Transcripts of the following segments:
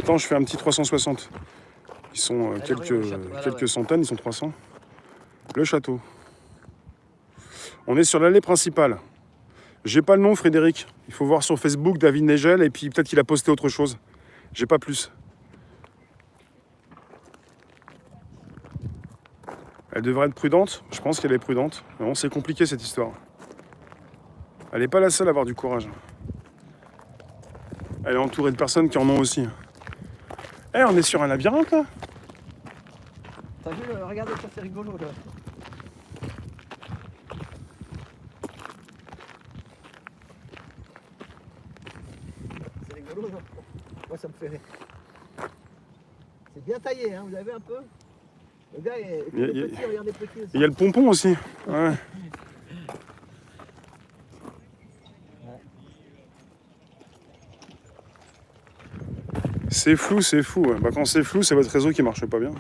Attends, je fais un petit 360. Ils sont quelques centaines, ils sont 300. Le château. On est sur l'allée principale. J'ai pas le nom, Frédéric. Il faut voir sur Facebook David Neigel et puis peut-être qu'il a posté autre chose. J'ai pas plus. Elle devrait être prudente. Je pense qu'elle est prudente. Non, c'est compliqué cette histoire. Elle n'est pas la seule à avoir du courage. Elle est entourée de personnes qui en ont aussi. Eh, on est sur un labyrinthe là. T'as vu, regarde ça, c'est rigolo là. C'est rigolo, non? Moi ça me fait rire. C'est bien taillé, hein, vous avez un peu. Le gars est petit, regardez petit aussi. Il y a le pompon aussi. Ouais. C'est flou, c'est fou. Bah, quand c'est flou, c'est votre réseau qui marche pas bien.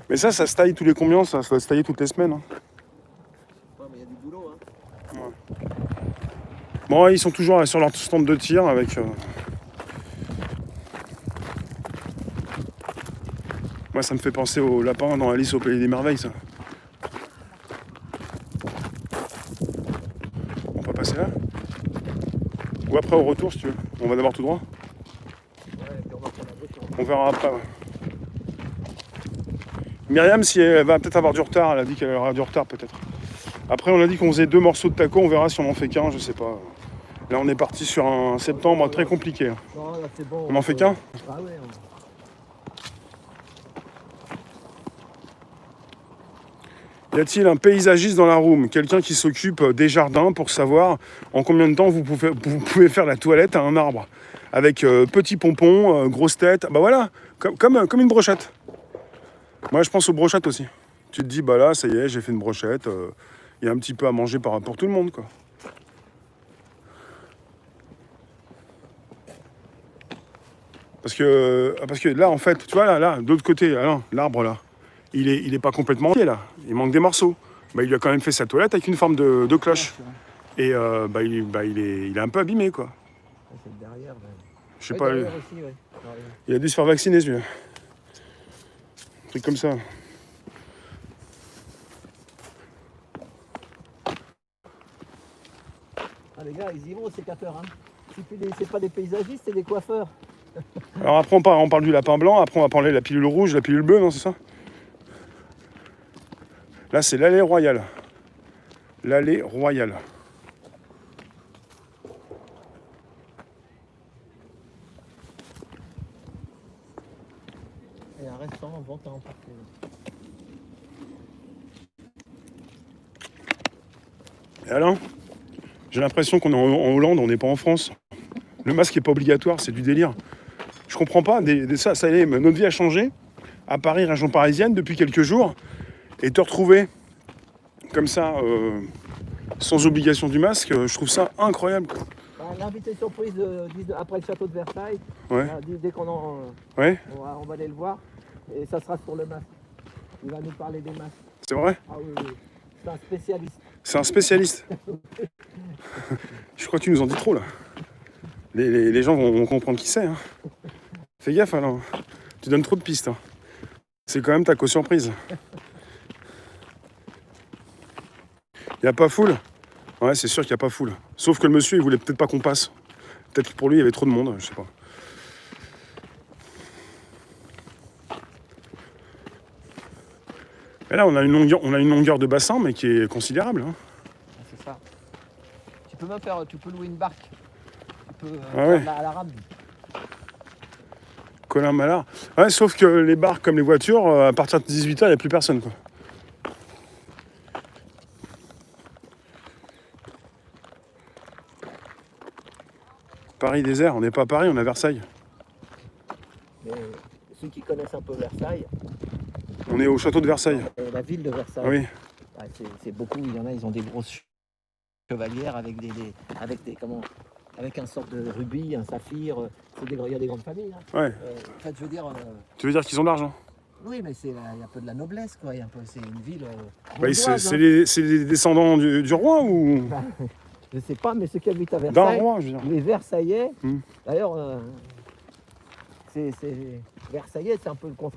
Mais ça se taille tous les combien? Ça doit se tailler toutes les semaines. Hein. Ouais, mais il y a du boulot. Hein. Ouais. Bon, ils sont toujours sur leur stand de tir avec... Moi, ça me fait penser au lapin dans Alice au Pays des Merveilles, ça. On peut passer là? Ou après au retour, si tu veux. On va d'abord tout droit. Ouais, puis on va prendre la voiture. On verra après, ouais. Myriam, si elle va peut-être avoir du retard, elle a dit qu'elle aura du retard peut-être. Après, on a dit qu'on faisait 2 morceaux de taco, on verra si on en fait qu'un, je sais pas. Là, on est parti sur un septembre très compliqué. Non, là, c'est bon, On en fait qu'un? Ah ouais. Y a-t-il un paysagiste dans la room? Quelqu'un qui s'occupe des jardins pour savoir en combien de temps vous pouvez faire la toilette à un arbre? Avec petit pompon, grosse tête, bah voilà, comme une brochette. Moi, je pense aux brochettes aussi. Tu te dis, bah là, ça y est, j'ai fait une brochette. Il y a un petit peu à manger pour tout le monde, quoi. Parce que là, en fait, tu vois, là de l'autre côté, l'arbre, là, il est pas complètement entier, là. Il manque des morceaux. Bah, il a quand même fait sa toilette avec une forme de cloche. Et il est un peu abîmé, quoi. C'est derrière. Je sais pas. Aussi, ouais. Il a dû se faire vacciner, celui-là. Un truc comme ça. Ah, les gars, ils y vont aux sécateurs. Hein. C'est pas des paysagistes, c'est des coiffeurs. Alors après, on parle du lapin blanc. Après, on va parler de la pilule rouge, la pilule bleue, non, c'est ça? Là, c'est l'allée royale. L'allée royale. Il y a un restaurant vente à emporter. Et alors, j'ai l'impression qu'on est en Hollande, on n'est pas en France. Le masque n'est pas obligatoire, c'est du délire. Je comprends pas. Ça y est, notre vie a changé. À Paris, région parisienne, depuis quelques jours. Et te retrouver comme ça, sans obligation du masque, je trouve ça incroyable. L'invité surprise après le château de Versailles. Ouais. Dès qu'on en... Ouais. On va aller le voir. Et ça sera sur le masque. Il va nous parler des masques. C'est vrai? Ah oui, oui. C'est un spécialiste. C'est un spécialiste. Je crois que tu nous en dis trop là. Les gens vont comprendre qui c'est. Hein. Fais gaffe alors. Tu donnes trop de pistes. Hein. C'est quand même ta co-surprise. Il n'y a pas foule? Ouais, c'est sûr qu'il n'y a pas foule. Sauf que le monsieur, il voulait peut-être pas qu'on passe. Peut-être que pour lui, il y avait trop de monde, je sais pas. Et là, on a une longueur de bassin, mais qui est considérable. Hein. C'est ça. Tu peux louer une barque. Tu peux à la rame. Colin Mallard. Ouais, sauf que les barques comme les voitures, à partir de 18h, il n'y a plus personne, quoi. Paris désert, on n'est pas à Paris, on est à Versailles. Mais ceux qui connaissent un peu Versailles... On est au château de Versailles. La ville de Versailles. Oui. C'est beaucoup, il y en a, ils ont des grosses chevalières avec avec un sort de rubis, un saphir. Il y a des grandes familles. Hein. Ouais. En fait, je veux dire... Tu veux dire qu'ils ont de l'argent? Oui, mais il y a un peu de la noblesse, quoi. C'est une ville... C'est les descendants du roi ou... Je sais pas, mais ceux qui habitent à D'un Versailles, roi, je veux dire. les Versaillais, Hmm. d'ailleurs, Versaillais, c'est un peu le contraire.